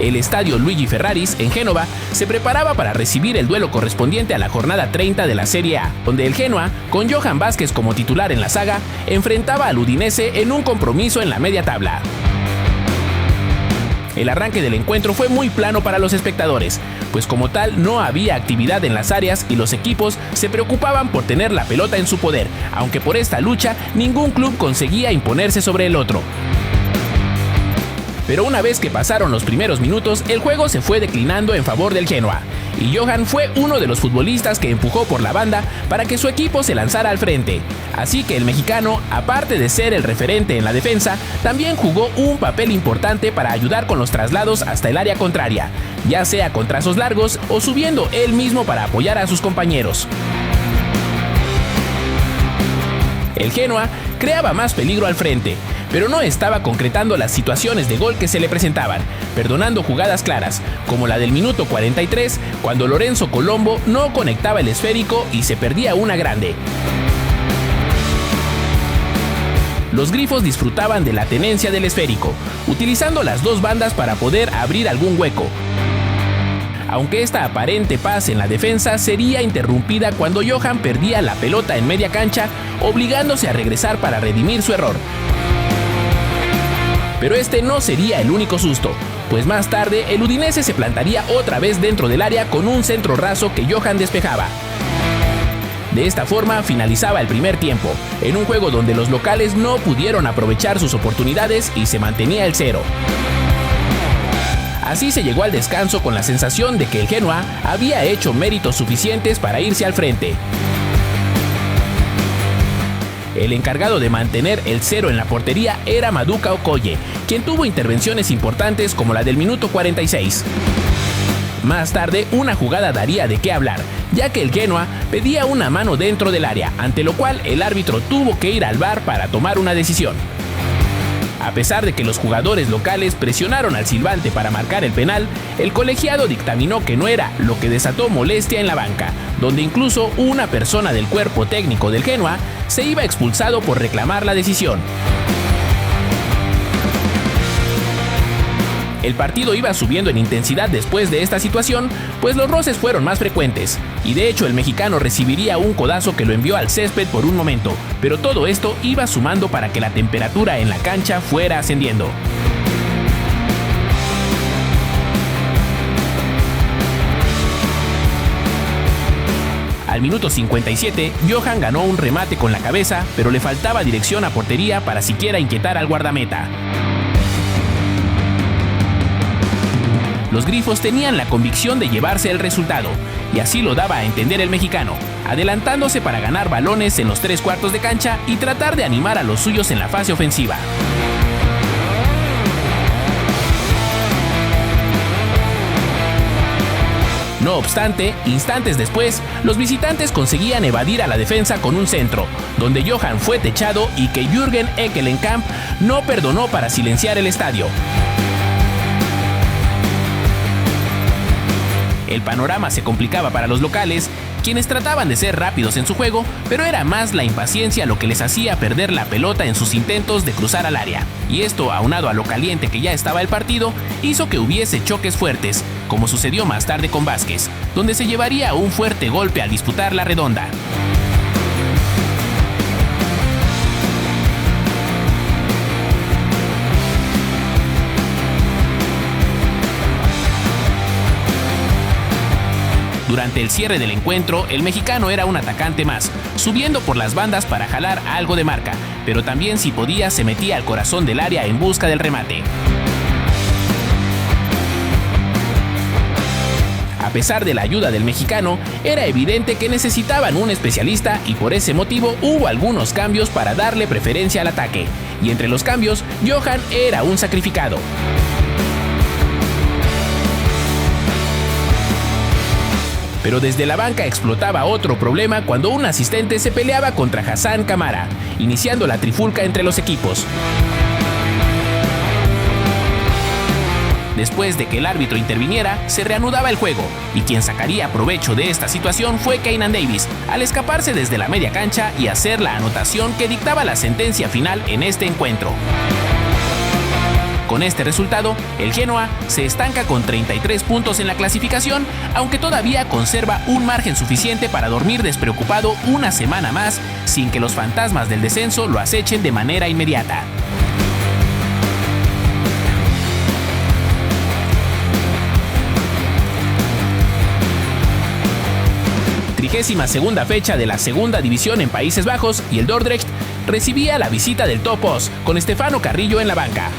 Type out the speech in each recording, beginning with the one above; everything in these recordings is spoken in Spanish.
El estadio Luigi Ferraris, en Génova, se preparaba para recibir el duelo correspondiente a la jornada 30 de la Serie A, donde el Genoa, con Johan Vázquez como titular en la saga, enfrentaba al Udinese en un compromiso en la media tabla. El arranque del encuentro fue muy plano para los espectadores, pues como tal no había actividad en las áreas y los equipos se preocupaban por tener la pelota en su poder, aunque por esta lucha ningún club conseguía imponerse sobre el otro. Pero una vez que pasaron los primeros minutos, el juego se fue declinando en favor del Genoa, y Johan fue uno de los futbolistas que empujó por la banda para que su equipo se lanzara al frente. Así que el mexicano, aparte de ser el referente en la defensa, también jugó un papel importante para ayudar con los traslados hasta el área contraria, ya sea con trazos largos o subiendo él mismo para apoyar a sus compañeros. El Genoa creaba más peligro al frente, pero no estaba concretando las situaciones de gol que se le presentaban, perdonando jugadas claras, como la del minuto 43, cuando Lorenzo Colombo no conectaba el esférico y se perdía una grande. Los grifos disfrutaban de la tenencia del esférico, utilizando las dos bandas para poder abrir algún hueco, aunque esta aparente paz en la defensa sería interrumpida cuando Johan perdía la pelota en media cancha, obligándose a regresar para redimir su error. Pero este no sería el único susto, pues más tarde el Udinese se plantaría otra vez dentro del área con un centro raso que Johan despejaba. De esta forma finalizaba el primer tiempo, en un juego donde los locales no pudieron aprovechar sus oportunidades y se mantenía el 0. Así se llegó al descanso con la sensación de que el Genoa había hecho méritos suficientes para irse al frente. El encargado de mantener el 0 en la portería era Maduka Okoye, quien tuvo intervenciones importantes como la del minuto 46. Más tarde, una jugada daría de qué hablar, ya que el Genoa pedía una mano dentro del área, ante lo cual el árbitro tuvo que ir al VAR para tomar una decisión. A pesar de que los jugadores locales presionaron al silbante para marcar el penal, el colegiado dictaminó que no era, lo que desató molestia en la banca, donde incluso una persona del cuerpo técnico del Genoa se iba expulsado por reclamar la decisión. El partido iba subiendo en intensidad después de esta situación, pues los roces fueron más frecuentes, y de hecho el mexicano recibiría un codazo que lo envió al césped por un momento, pero todo esto iba sumando para que la temperatura en la cancha fuera ascendiendo. Al minuto 57, Johan ganó un remate con la cabeza, pero le faltaba dirección a portería para siquiera inquietar al guardameta. Los grifos tenían la convicción de llevarse el resultado, y así lo daba a entender el mexicano, adelantándose para ganar balones en los 3/4 de cancha y tratar de animar a los suyos en la fase ofensiva. No obstante, instantes después, los visitantes conseguían evadir a la defensa con un centro, donde Johan fue techado y que Jürgen Ekkelenkamp no perdonó para silenciar el estadio. El panorama se complicaba para los locales, quienes trataban de ser rápidos en su juego, pero era más la impaciencia lo que les hacía perder la pelota en sus intentos de cruzar al área. Y esto, aunado a lo caliente que ya estaba el partido, hizo que hubiese choques fuertes, como sucedió más tarde con Vázquez, donde se llevaría un fuerte golpe al disputar la redonda. Durante el cierre del encuentro, el mexicano era un atacante más, subiendo por las bandas para jalar algo de marca, pero también si podía se metía al corazón del área en busca del remate. A pesar de la ayuda del mexicano, era evidente que necesitaban un especialista y por ese motivo hubo algunos cambios para darle preferencia al ataque, y entre los cambios, Johan era un sacrificado. Pero desde la banca explotaba otro problema cuando un asistente se peleaba contra Hassan Camara, iniciando la trifulca entre los equipos. Después de que el árbitro interviniera, se reanudaba el juego, y quien sacaría provecho de esta situación fue Keynan Davis, al escaparse desde la media cancha y hacer la anotación que dictaba la sentencia final en este encuentro. Con este resultado, el Genoa se estanca con 33 puntos en la clasificación, aunque todavía conserva un margen suficiente para dormir despreocupado una semana más, sin que los fantasmas del descenso lo acechen de manera inmediata. Segunda fecha de la segunda división en Países Bajos y el Dordrecht recibía la visita del Top Os con Stefano Carrillo en la banca.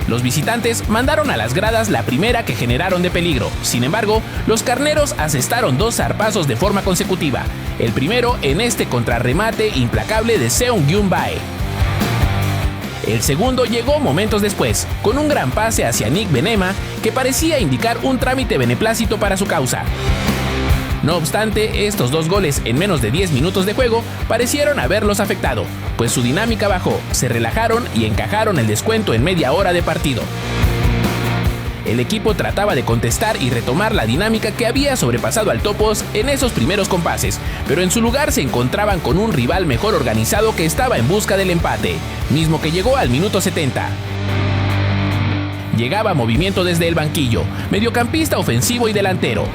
Los visitantes mandaron a las gradas la primera que generaron de peligro. Sin embargo, los carneros asestaron 2 zarpazos de forma consecutiva. El primero en este contrarremate implacable de Seung-Yoon Bae. El segundo llegó momentos después, con un gran pase hacia Nick Benema que parecía indicar un trámite beneplácito para su causa. No obstante, estos 2 goles en menos de 10 minutos de juego parecieron haberlos afectado, pues su dinámica bajó, se relajaron y encajaron el descuento en media hora de partido. El equipo trataba de contestar y retomar la dinámica que había sobrepasado al Topos en esos primeros compases, pero en su lugar se encontraban con un rival mejor organizado que estaba en busca del empate, mismo que llegó al minuto 70. Llegaba movimiento desde el banquillo, mediocampista ofensivo y delantero,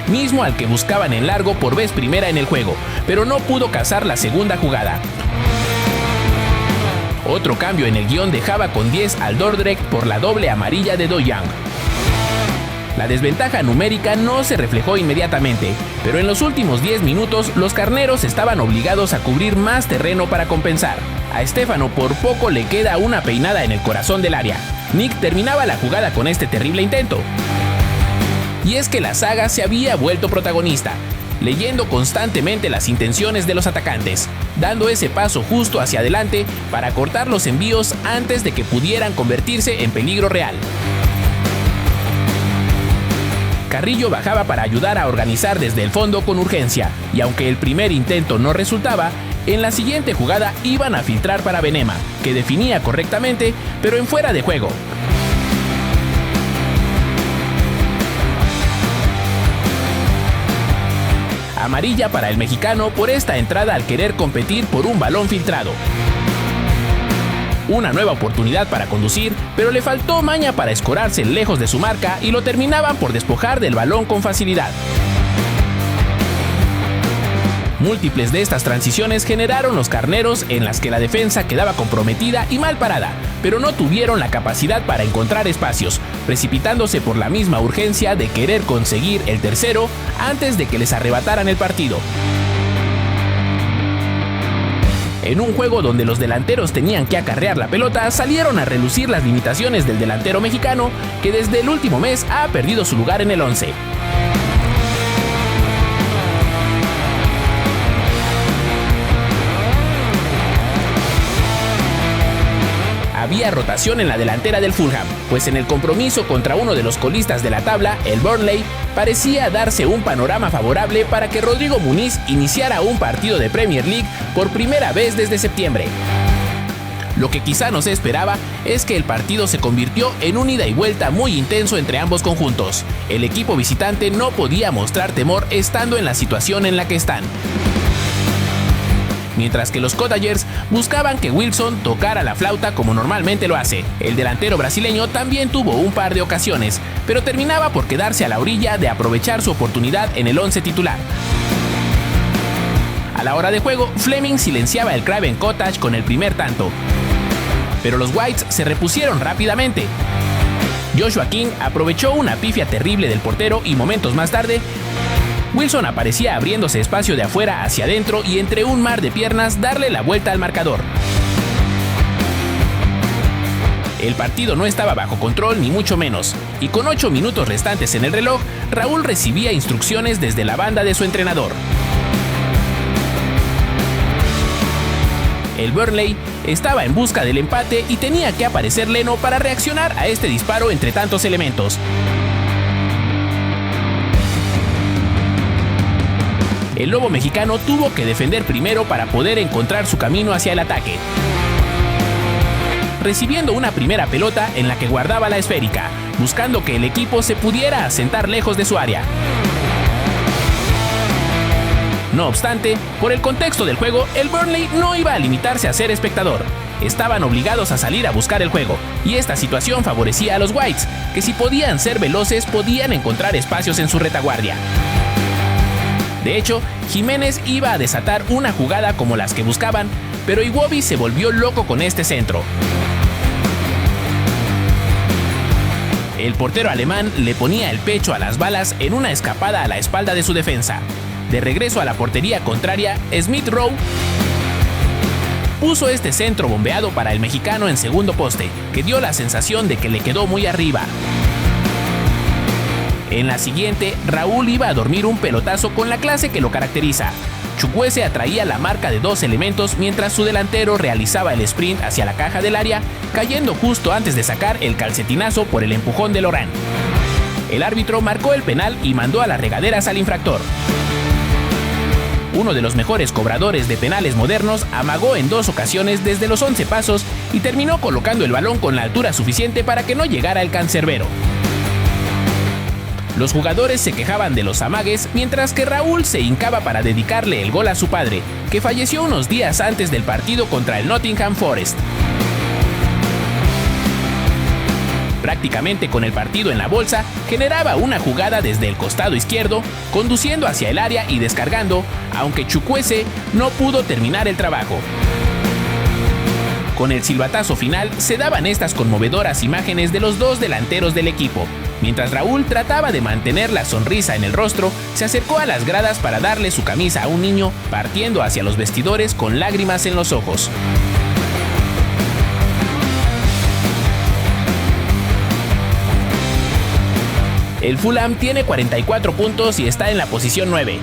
mismo al que buscaban en largo por vez primera en el juego, pero no pudo cazar la segunda jugada. Otro cambio en el guión dejaba con 10 al Dordrecht por la doble amarilla de Do Young. La desventaja numérica no se reflejó inmediatamente, pero en los últimos 10 minutos los carneros estaban obligados a cubrir más terreno para compensar. A Stefano por poco le queda una peinada en el corazón del área. Nick terminaba la jugada con este terrible intento. Y es que la saga se había vuelto protagonista, leyendo constantemente las intenciones de los atacantes, dando ese paso justo hacia adelante para cortar los envíos antes de que pudieran convertirse en peligro real. Carrillo bajaba para ayudar a organizar desde el fondo con urgencia, y aunque el primer intento no resultaba, en la siguiente jugada iban a filtrar para Benema, que definía correctamente, pero en fuera de juego. Amarilla para el mexicano por esta entrada al querer competir por un balón filtrado. Una nueva oportunidad para conducir, pero le faltó maña para escorarse lejos de su marca y lo terminaban por despojar del balón con facilidad. Múltiples de estas transiciones generaron los carneros en las que la defensa quedaba comprometida y mal parada, pero no tuvieron la capacidad para encontrar espacios, precipitándose por la misma urgencia de querer conseguir el tercero antes de que les arrebataran el partido. En un juego donde los delanteros tenían que acarrear la pelota, salieron a relucir las limitaciones del delantero mexicano, que desde el último mes ha perdido su lugar en el 11. Había rotación en la delantera del Fulham, pues en el compromiso contra uno de los colistas de la tabla, el Burnley, parecía darse un panorama favorable para que Rodrigo Muniz iniciara un partido de Premier League por primera vez desde septiembre. Lo que quizá no se esperaba es que el partido se convirtió en un ida y vuelta muy intenso entre ambos conjuntos. El equipo visitante no podía mostrar temor estando en la situación en la que están, mientras que los Cottagers buscaban que Wilson tocara la flauta como normalmente lo hace. El delantero brasileño también tuvo un par de ocasiones, pero terminaba por quedarse a la orilla de aprovechar su oportunidad en el 11 titular. A la hora de juego, Fleming silenciaba el Craven Cottage con el primer tanto, pero los Whites se repusieron rápidamente. Joshua King aprovechó una pifia terrible del portero y momentos más tarde, Wilson aparecía abriéndose espacio de afuera hacia adentro y entre un mar de piernas darle la vuelta al marcador. El partido no estaba bajo control ni mucho menos, y con 8 minutos restantes en el reloj, Raúl recibía instrucciones desde la banda de su entrenador. El Burnley estaba en busca del empate y tenía que aparecer Leno para reaccionar a este disparo entre tantos elementos. El lobo mexicano tuvo que defender primero para poder encontrar su camino hacia el ataque, recibiendo una primera pelota en la que guardaba la esférica, buscando que el equipo se pudiera asentar lejos de su área. No obstante, por el contexto del juego, el Burnley no iba a limitarse a ser espectador. Estaban obligados a salir a buscar el juego, y esta situación favorecía a los Whites, que si podían ser veloces podían encontrar espacios en su retaguardia. De hecho, Jiménez iba a desatar una jugada como las que buscaban, pero Iwobi se volvió loco con este centro. El portero alemán le ponía el pecho a las balas en una escapada a la espalda de su defensa. De regreso a la portería contraria, Smith Rowe puso este centro bombeado para el mexicano en segundo poste, que dio la sensación de que le quedó muy arriba. En la siguiente, Raúl iba a dormir un pelotazo con la clase que lo caracteriza. Chukwueze atraía la marca de dos elementos mientras su delantero realizaba el sprint hacia la caja del área, cayendo justo antes de sacar el calcetinazo por el empujón de Lorán. El árbitro marcó el penal y mandó a las regaderas al infractor. Uno de los mejores cobradores de penales modernos amagó en 2 ocasiones desde los 11 pasos y terminó colocando el balón con la altura suficiente para que no llegara el cancerbero. Los jugadores se quejaban de los amagues, mientras que Raúl se hincaba para dedicarle el gol a su padre, que falleció unos días antes del partido contra el Nottingham Forest. Prácticamente con el partido en la bolsa, generaba una jugada desde el costado izquierdo, conduciendo hacia el área y descargando, aunque Chukwueze no pudo terminar el trabajo. Con el silbatazo final se daban estas conmovedoras imágenes de los dos delanteros del equipo. Mientras Raúl trataba de mantener la sonrisa en el rostro, se acercó a las gradas para darle su camisa a un niño, partiendo hacia los vestidores con lágrimas en los ojos. El Fulham tiene 44 puntos y está en la posición 9.